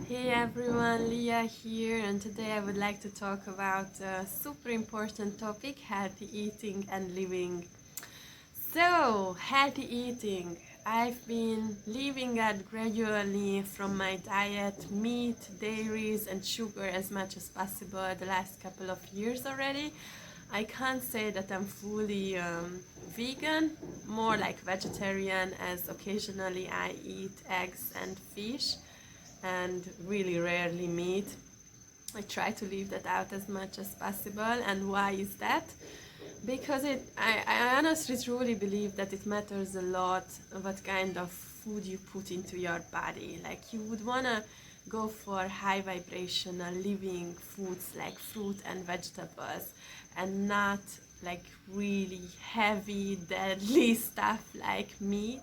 Hey everyone, Leah here, and today I would like to talk about a super important topic, healthy eating and living. So, healthy eating. I've been leaving out gradually from my diet meat, dairies, and sugar as much as possible the last couple of years already. I can't say that I'm fully vegan, more like vegetarian, as occasionally I eat eggs and fish and really rarely meat. I try to leave that out as much as possible. And why is that? Because I honestly truly believe that it matters a lot what kind of food you put into your body. Like you would want to go for high vibrational living foods like fruit and vegetables, and not like really heavy deadly stuff like meat,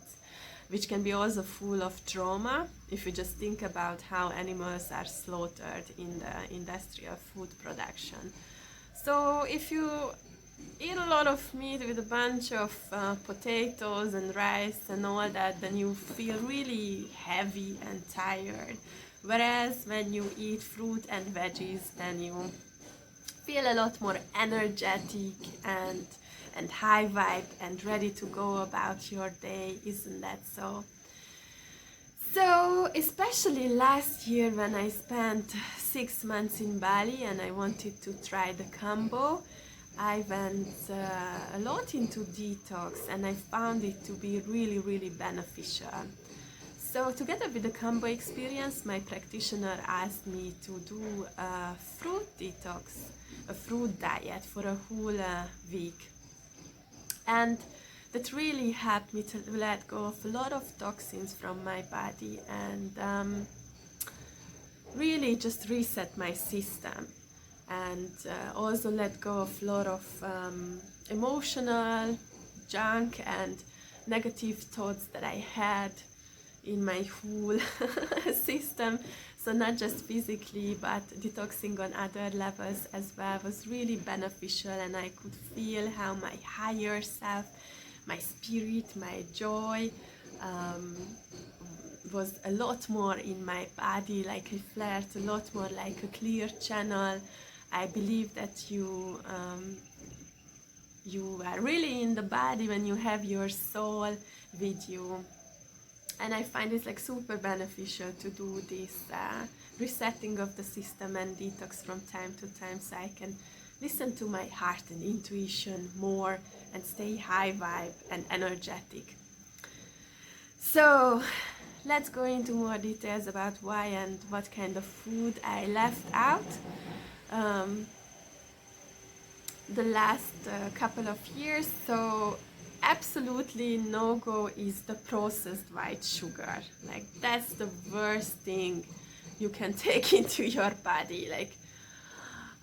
which can be also full of trauma if you just think about how animals are slaughtered in the industrial food production. So if you eat a lot of meat with a bunch of potatoes and rice and all that, then you feel really heavy and tired. Whereas when you eat fruit and veggies, then you feel a lot more energetic and high vibe and ready to go about your day. Isn't that so? So especially last year when I spent 6 months in Bali and I wanted to try the kambo, I went a lot into detox and I found it to be really beneficial. So together with the kambo experience, my practitioner asked me to do a fruit detox, a fruit diet for a whole week. And that really helped me to let go of a lot of toxins from my body and really just reset my system, and also let go of a lot of emotional junk and negative thoughts that I had in my whole system. So not just physically, but detoxing on other levels as well was really beneficial, and I could feel how my higher self, my spirit, my joy was a lot more in my body, like I felt a lot more like a clear channel. I believe that you are really in the body when you have your soul with you. And I find it like super beneficial to do this resetting of the system and detox from time to time, so I can listen to my heart and intuition more and stay high vibe and energetic. So let's go into more details about why and what kind of food I left out. The last couple of years. So absolutely no-go is the processed white sugar. Like that's the worst thing you can take into your body. Like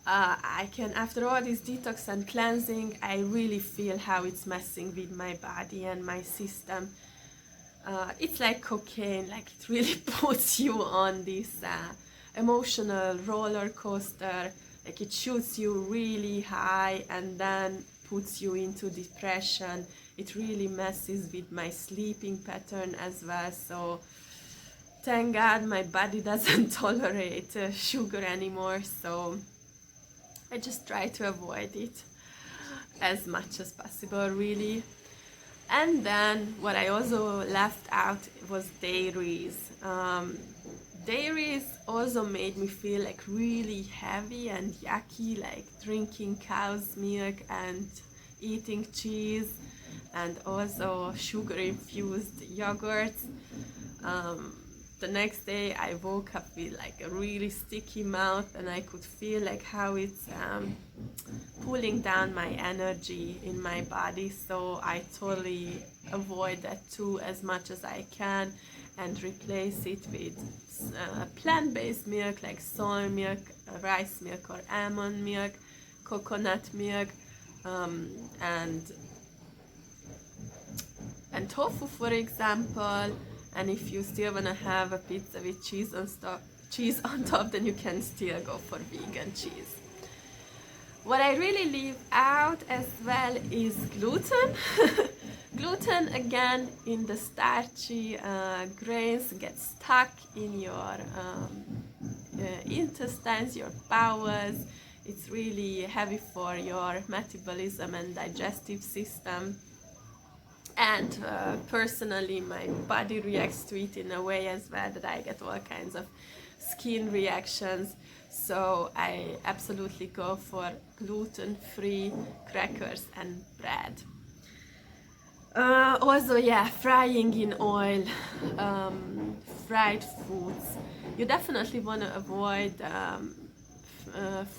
I can, after all this detox and cleansing, I really feel how it's messing with my body and my system. It's like cocaine, like it really puts you on this emotional roller coaster. Like it shoots you really high and then puts you into depression. It really messes with my sleeping pattern as well. So thank God my body doesn't tolerate sugar anymore. So I just try to avoid it as much as possible, really. And then what I also left out was dairies. Dairies also made me feel like really heavy and yucky, like drinking cow's milk and eating cheese and also sugar infused yogurts. The next day I woke up with like a really sticky mouth, and I could feel like how it's pulling down my energy in my body. So I totally avoid that too as much as I can and replace it with plant-based milk like soy milk, rice milk or almond milk, coconut milk, and tofu, for example. And if you still want to have a pizza with cheese on top, then you can still go for vegan cheese. What I really leave out as well is gluten. Gluten, again, in the starchy grains, gets stuck in your intestines, your bowels. It's really heavy for your metabolism and digestive system. And personally, my body reacts to it in a way as well that I get all kinds of skin reactions. So I absolutely go for gluten-free crackers and bread. Also, yeah, frying in oil, fried foods. You definitely want to avoid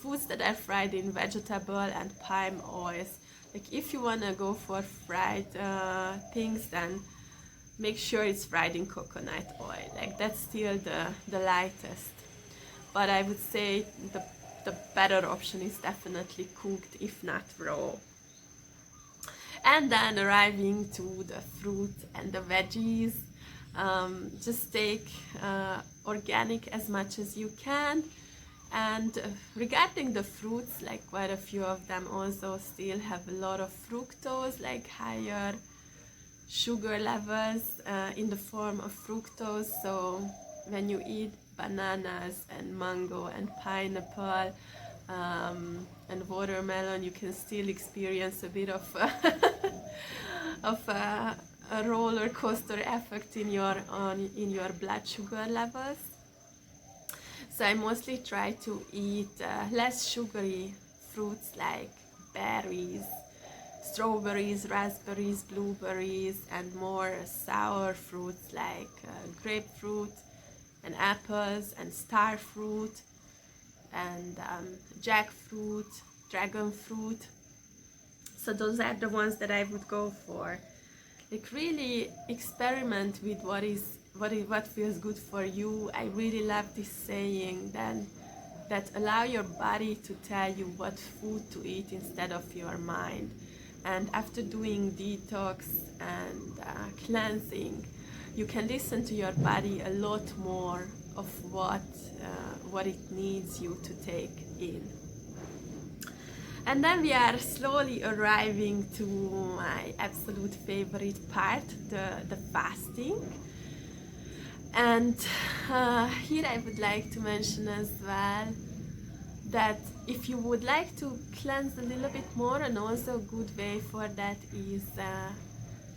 foods that are fried in vegetable and palm oils. Like if you want to go for fried things, then make sure it's fried in coconut oil. Like that's still the lightest. But I would say the better option is definitely cooked, if not raw. And then arriving to the fruit and the veggies, just take organic as much as you can. And regarding the fruits, like quite a few of them also still have a lot of fructose, like higher sugar levels in the form of fructose. So when you eat bananas and mango and pineapple and watermelon, you can still experience a bit of a roller coaster effect in your blood sugar levels. So I mostly try to eat less sugary fruits like berries, strawberries, raspberries, blueberries, and more sour fruits like grapefruit and apples and star fruit and jackfruit, dragon fruit. So those are the ones that I would go for. Like really experiment with what feels good for you. I really love this saying that allow your body to tell you what food to eat instead of your mind. And after doing detox and cleansing, you can listen to your body a lot more of what it needs you to take in. And then we are slowly arriving to my absolute favorite part, the fasting. And here I would like to mention as well that if you would like to cleanse a little bit more, and also a good way for that is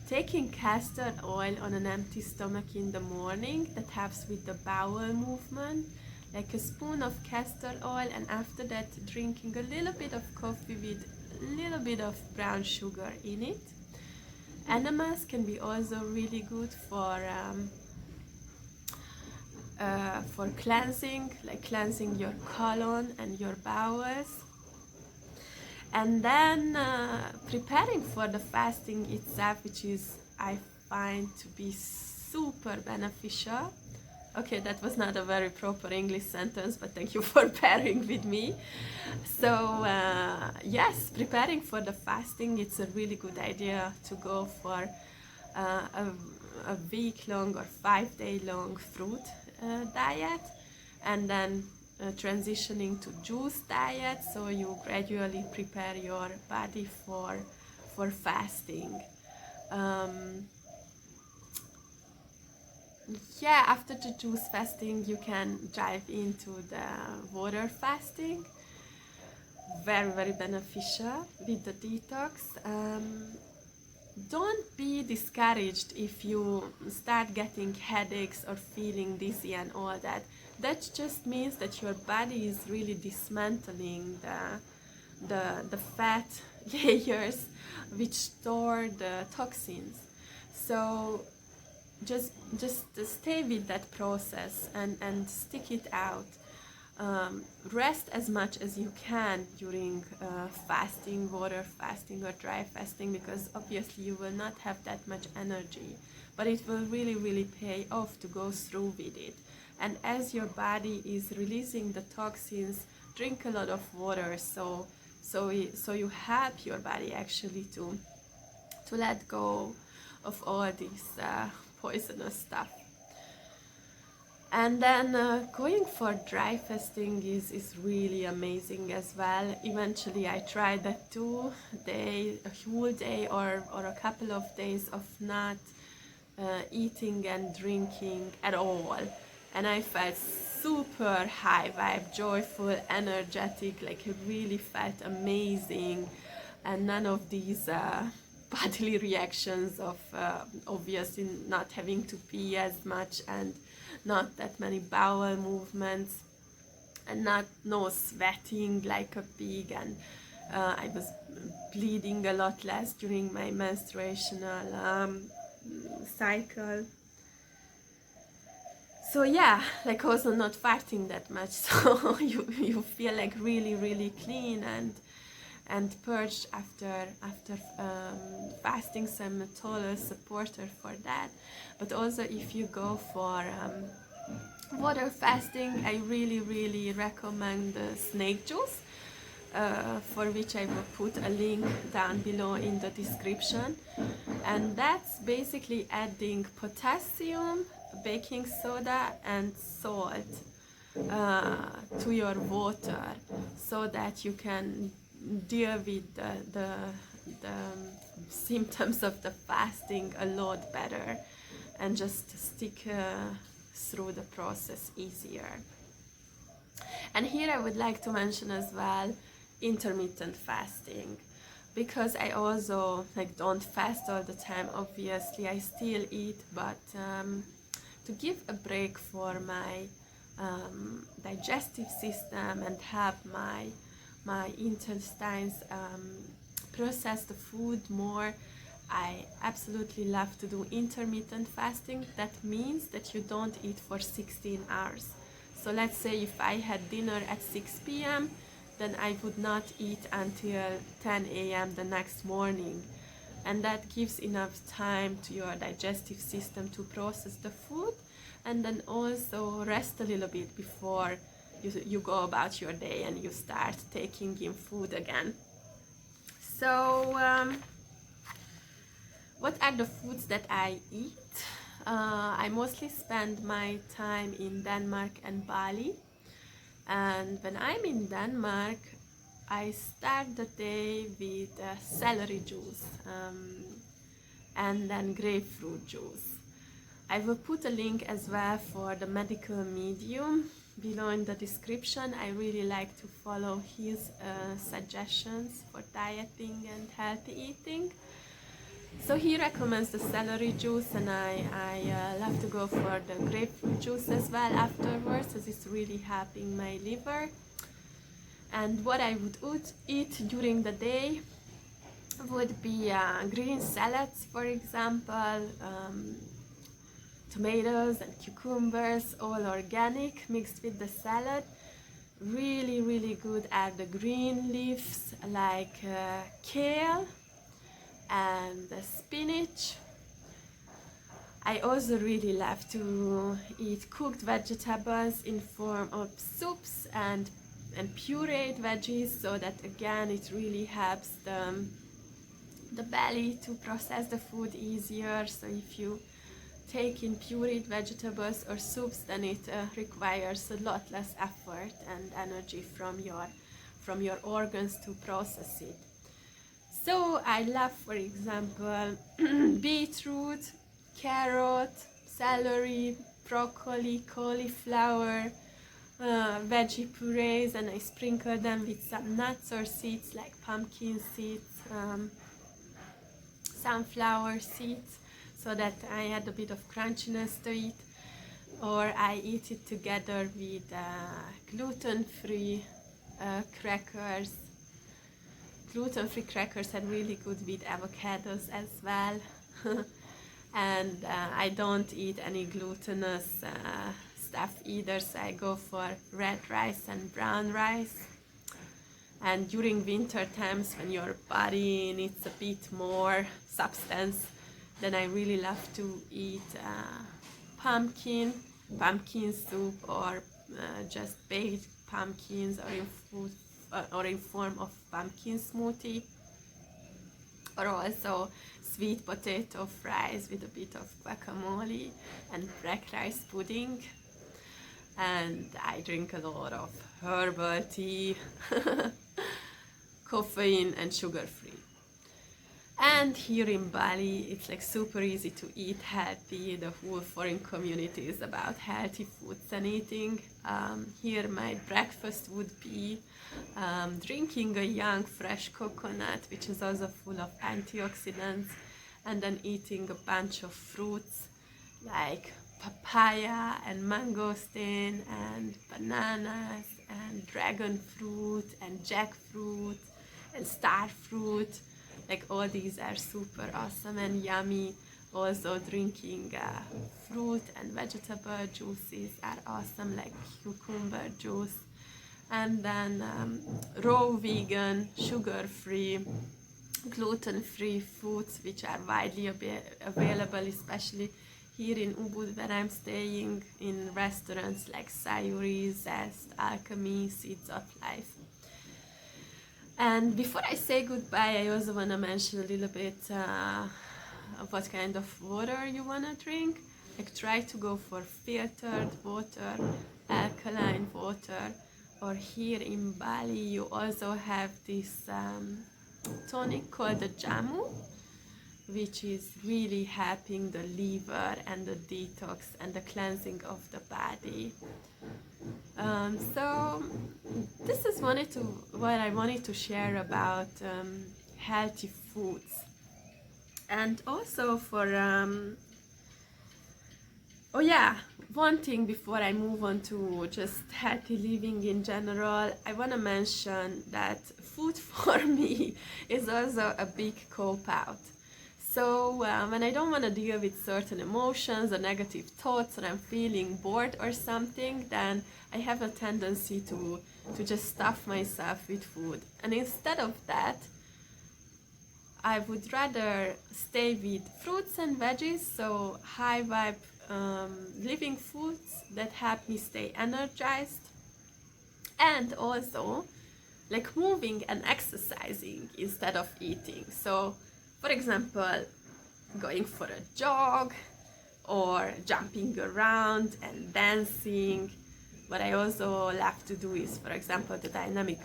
taking castor oil on an empty stomach in the morning. That helps with the bowel movement. Like a spoon of castor oil, and after that drinking a little bit of coffee with a little bit of brown sugar in it. Enemas can be also really good for cleansing, like cleansing your colon and your bowels. And then preparing for the fasting itself, which is I find to be super beneficial. Okay, that was not a very proper English sentence, but thank you for bearing with me. So yes, preparing for the fasting, it's a really good idea to go for a week-long or 5-day-long fruit diet, and then transitioning to juice diet, so you gradually prepare your body for fasting. Yeah, after the juice fasting, you can dive into the water fasting. Very, very beneficial with the detox. Don't be discouraged if you start getting headaches or feeling dizzy and all that. That just means that your body is really dismantling the fat layers which store the toxins. So just stay with that process and stick it out. Rest as much as you can during fasting, water fasting or dry fasting, because obviously you will not have that much energy, but it will really, really pay off to go through with it. And as your body is releasing the toxins, drink a lot of water, so you help your body actually to let go of all this poisonous stuff. And then going for dry fasting is really amazing as well. Eventually I tried that too, a whole day or a couple of days of not eating and drinking at all, and I felt super high vibe, joyful, energetic, like I really felt amazing, and none of these bodily reactions of obviously not having to pee as much and not that many bowel movements and no sweating like a pig, and I was bleeding a lot less during my menstruational cycle. So yeah, like also not farting that much, so you feel like really clean and purged after fasting. So I'm a total supporter for that. But also if you go for water fasting, I really recommend the snake juice, for which I will put a link down below in the description. And that's basically adding potassium, baking soda and salt to your water, so that you can deal with the symptoms of the fasting a lot better and just stick through the process easier. And here I would like to mention as well intermittent fasting, because I also like don't fast all the time. Obviously I still eat, but to give a break for my digestive system and help my intestines process the food more, I absolutely love to do intermittent fasting. That means that you don't eat for 16 hours. So let's say if I had dinner at 6 p.m., then I would not eat until 10 a.m. the next morning. And that gives enough time to your digestive system to process the food, and then also rest a little bit before you go about your day and you start taking in food again. So what are the foods that I eat? I mostly spend my time in Denmark and Bali, and when I'm in Denmark I start the day with celery juice and then grapefruit juice. I will put a link as well for the medical medium below in the description. I really like to follow his suggestions for dieting and healthy eating. So he recommends the celery juice, and I love to go for the grapefruit juice as well afterwards, as it's really helping my liver. And what I would eat during the day would be green salads, for example, tomatoes and cucumbers, all organic, mixed with the salad. Really good are the green leaves like kale and spinach. I also really love to eat cooked vegetables in form of soups and pureed veggies, so that again it really helps the belly to process the food easier. So if you take in pureed vegetables or soups, then it requires a lot less effort and energy from your organs to process it. So I love, for example, beetroot, carrot, celery, broccoli, cauliflower, veggie purees, and I sprinkle them with some nuts or seeds like pumpkin seeds, sunflower seeds, so that I add a bit of crunchiness to it. Or I eat it together with gluten-free crackers. Gluten-free crackers are really good with avocados as well. And I don't eat any glutinous stuff either, so I go for red rice and brown rice. And during winter times, when your body needs a bit more substance, then I really love to eat pumpkin soup, or just baked pumpkins, or in form of pumpkin smoothie, or also sweet potato fries with a bit of guacamole and black rice pudding. And I drink a lot of herbal tea, caffeine and sugar free. And here in Bali, it's like super easy to eat healthy. The whole foreign community is about healthy foods and eating. Here my breakfast would be drinking a young fresh coconut, which is also full of antioxidants, and then eating a bunch of fruits like papaya and mangosteen and bananas and dragon fruit and jackfruit and star fruit. Like all these are super awesome and yummy. Also drinking fruit and vegetable juices are awesome, like cucumber juice. And then raw vegan, sugar-free, gluten-free foods which are widely available, especially here in Ubud where I'm staying, in restaurants like Sayuri, Zest, Alchemy, Seeds of Life. And before I say goodbye, I also want to mention a little bit of what kind of water you want to drink. Like try to go for filtered water, alkaline water, or here in Bali you also have this tonic called the jamu, which is really helping the liver and the detox and the cleansing of the body. So this is what I wanted to share about healthy foods. And also for oh yeah, one thing before I move on to just healthy living in general, I want to mention that food for me is also a big cope out. So when I don't want to deal with certain emotions or negative thoughts, or I'm feeling bored or something, then I have a tendency to just stuff myself with food. And instead of that, I would rather stay with fruits and veggies, so high vibe living foods that help me stay energized, and also like moving and exercising instead of eating. So for example, going for a jog or jumping around and dancing. What I also love to do is, for example, the dynamic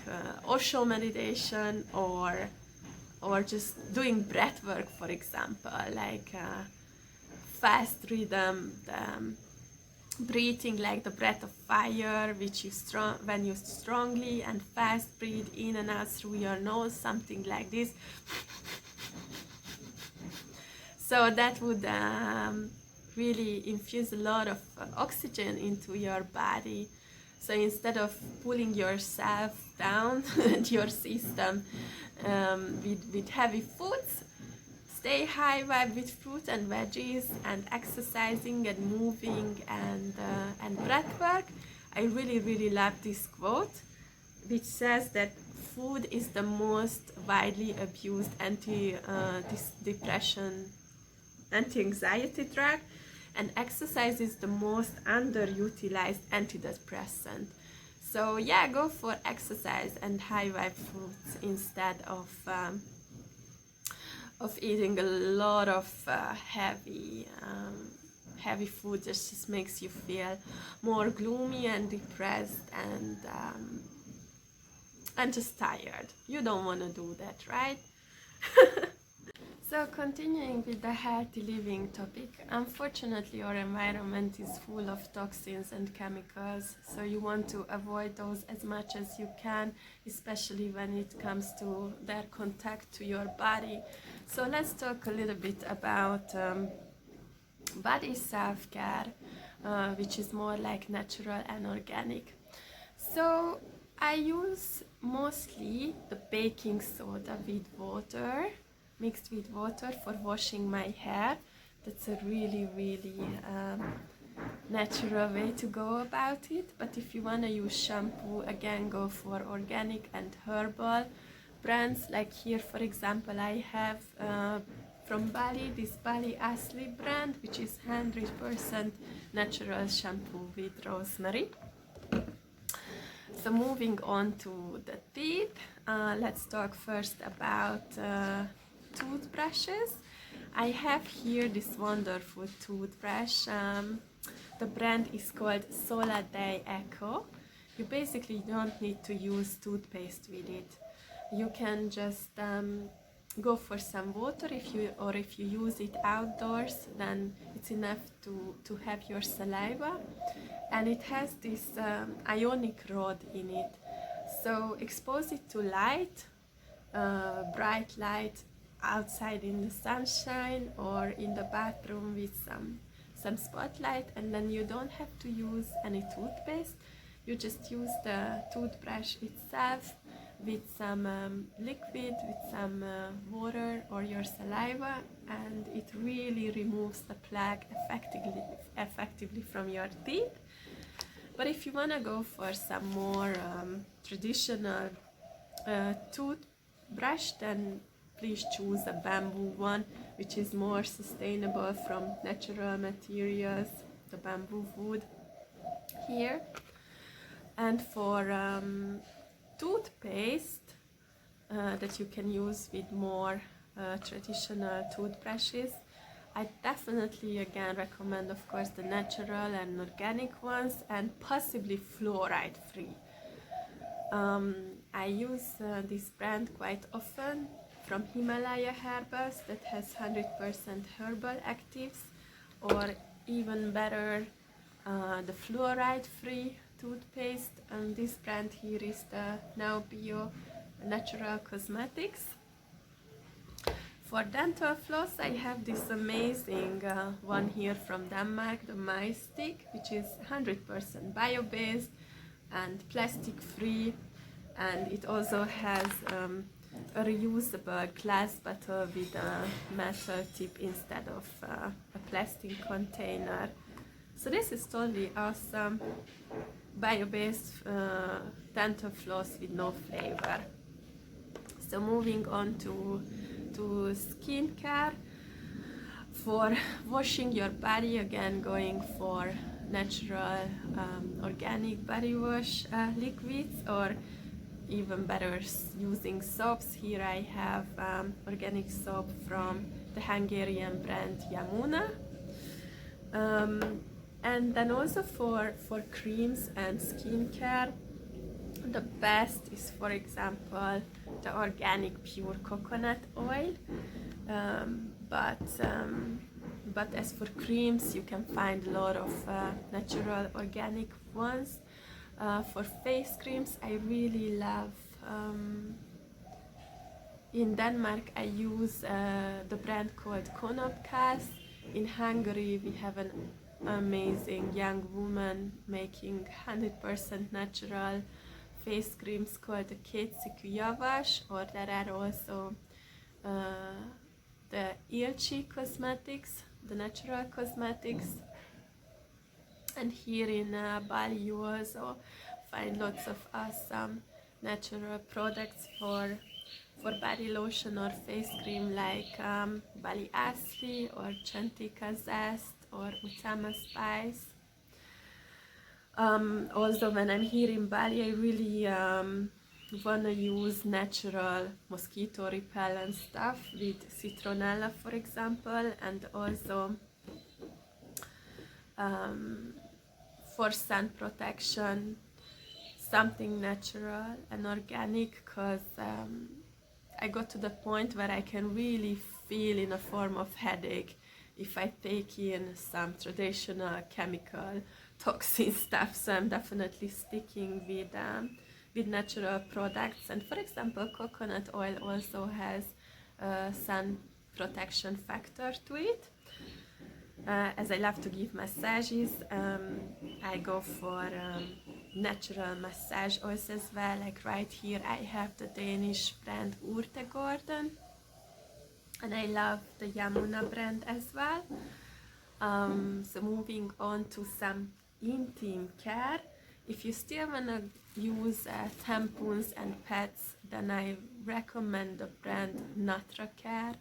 Osho meditation, or just doing breath work, for example, like fast rhythm, breathing like the breath of fire, which you when you strongly and fast breathe in and out through your nose, something like this. So that would really infuse a lot of oxygen into your body. So instead of pulling yourself down and your system with heavy foods, stay high vibe with fruit and veggies and exercising and moving and breath work. I really love this quote, which says that food is the most widely abused anti-anxiety drug, and exercise is the most underutilized antidepressant. So yeah, go for exercise and high vibe foods instead of eating a lot of heavy food that just makes you feel more gloomy and depressed and just tired. You don't want to do that, right? So continuing with the healthy living topic, unfortunately our environment is full of toxins and chemicals, so you want to avoid those as much as you can, especially when it comes to their contact to your body. So let's talk a little bit about body self-care, which is more like natural and organic. So I use mostly the baking soda with water, mixed with water, for washing my hair. That's a really natural way to go about it. But if you want to use shampoo, again, go for organic and herbal brands. Like here, for example, I have from Bali this Bali Asli brand, which is 100% natural shampoo with rosemary. So moving on to the teeth, let's talk first about toothbrushes. I have here this wonderful toothbrush. The brand is called Sola Day Eco. You basically don't need to use toothpaste with it. You can just go for some water. If you use it outdoors, then it's enough to have your saliva, and it has this ionic rod in it. So expose it to light, bright light outside in the sunshine or in the bathroom with some spotlight, and then you don't have to use any toothpaste. You just use the toothbrush itself with some liquid, with some water or your saliva, and it really removes the plaque effectively from your teeth. But if you want to go for some more traditional toothbrush, then please choose a bamboo one, which is more sustainable from natural materials, the bamboo wood here. And for toothpaste that you can use with more traditional toothbrushes, I definitely again recommend, of course, the natural and organic ones, and possibly fluoride free. I use this brand quite often from Himalaya Herbals that has 100% herbal actives, or even better, the fluoride free toothpaste, and this brand here is the Now Bio Natural Cosmetics. For dental floss, I have this amazing one here from Denmark, the My Stick, which is 100% bio-based and plastic free, and it also has a reusable glass bottle with a metal tip instead of a plastic container. So this is totally awesome, bio-based dental floss with no flavor. So moving on to skincare. For washing your body, again going for natural organic body wash liquids, or even better using soaps. Here I have organic soap from the Hungarian brand Yamuna. And then also for creams and skincare, the best is, for example, the organic pure coconut oil. But as for creams, you can find a lot of natural organic ones. For face creams, I really love, in Denmark I use the brand called Konopkáz. In Hungary we have an amazing young woman making 100% natural face creams called the Kétszikű Javas, or there are also the Ilchi cosmetics, the natural cosmetics. And here in Bali you also find lots of awesome natural products for body lotion or face cream, like Bali Asli or Chantika Zest or Utama Spice. Also, when I'm here in Bali, I really want to use natural mosquito repellent stuff with citronella, for example, and also for sun protection, something natural and organic, because I got to the point where I can really feel in a form of headache if I take in some traditional chemical toxin stuff. So I'm definitely sticking with natural products. And for example, coconut oil also has a sun protection factor to it. As I love to give massages, I go for natural massage oils as well. Like right here I have the Danish brand Urtegården, and I love the Yamuna brand as well. So moving on to some intimate care. If you still want to use tampons and pads, then I recommend the brand Natra Care,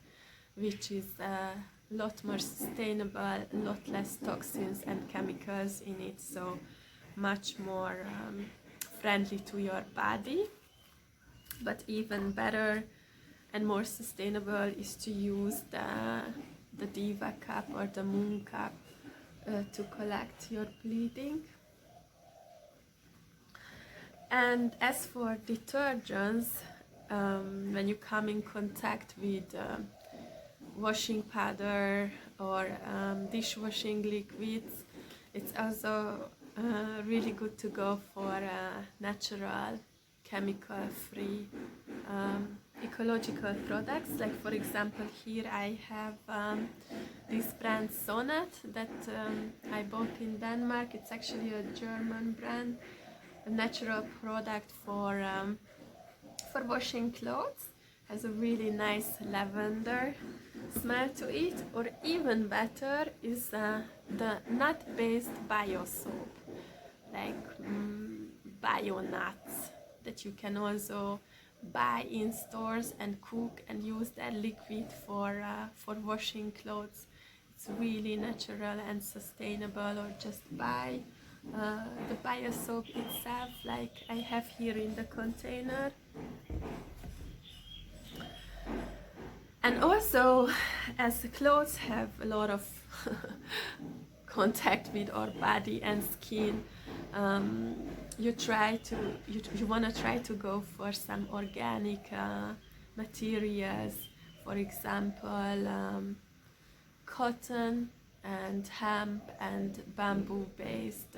which is a lot more sustainable, a lot less toxins and chemicals in it, so much more friendly to your body. But even better and more sustainable is to use the Diva cup or the Moon cup to collect your bleeding. And as for detergents, when you come in contact with washing powder or dishwashing liquids. It's also really good to go for natural, chemical-free, ecological products. Like for example, here I have this brand Sonnet that I bought in Denmark. It's actually a German brand, a natural product for washing clothes. Has a really nice lavender smell to it. Or even better is the nut-based bio soap, like bio nuts, that you can also buy in stores and cook and use that liquid for washing clothes. It's really natural and sustainable. Or just buy the bio soap itself, like I have here in the container. And also, as the clothes have a lot of contact with our body and skin, you want to try to go for some organic materials. For example, cotton and hemp and bamboo based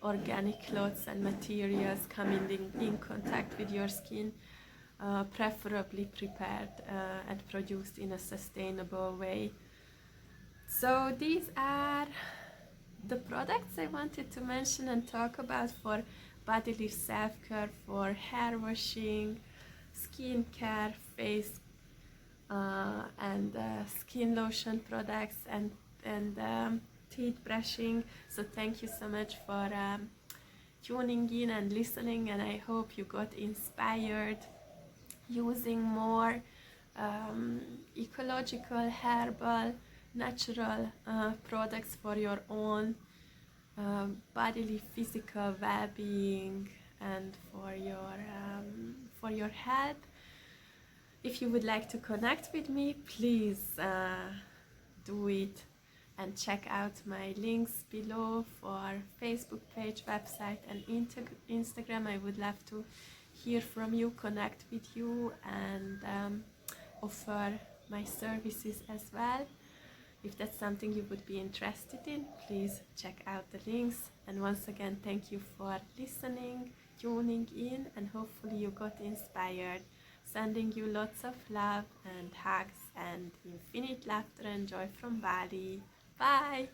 organic clothes and materials coming in contact with your skin, preferably prepared and produced in a sustainable way. So these are the products I wanted to mention and talk about for bodily self-care, for hair washing, skin care, face and skin lotion products, and teeth brushing. So thank you so much for tuning in and listening, and I hope you got inspired using more ecological, herbal, natural products for your own bodily, physical well-being and for your health. If you would like to connect with me, please do it, and check out my links below for Facebook page, website, and Instagram. I would love to hear from you, connect with you, and offer my services as well. If that's something you would be interested in, please check out the links. And once again, thank you for listening, tuning in, and hopefully you got inspired. Sending you lots of love and hugs and infinite laughter and joy from Bali. Bye!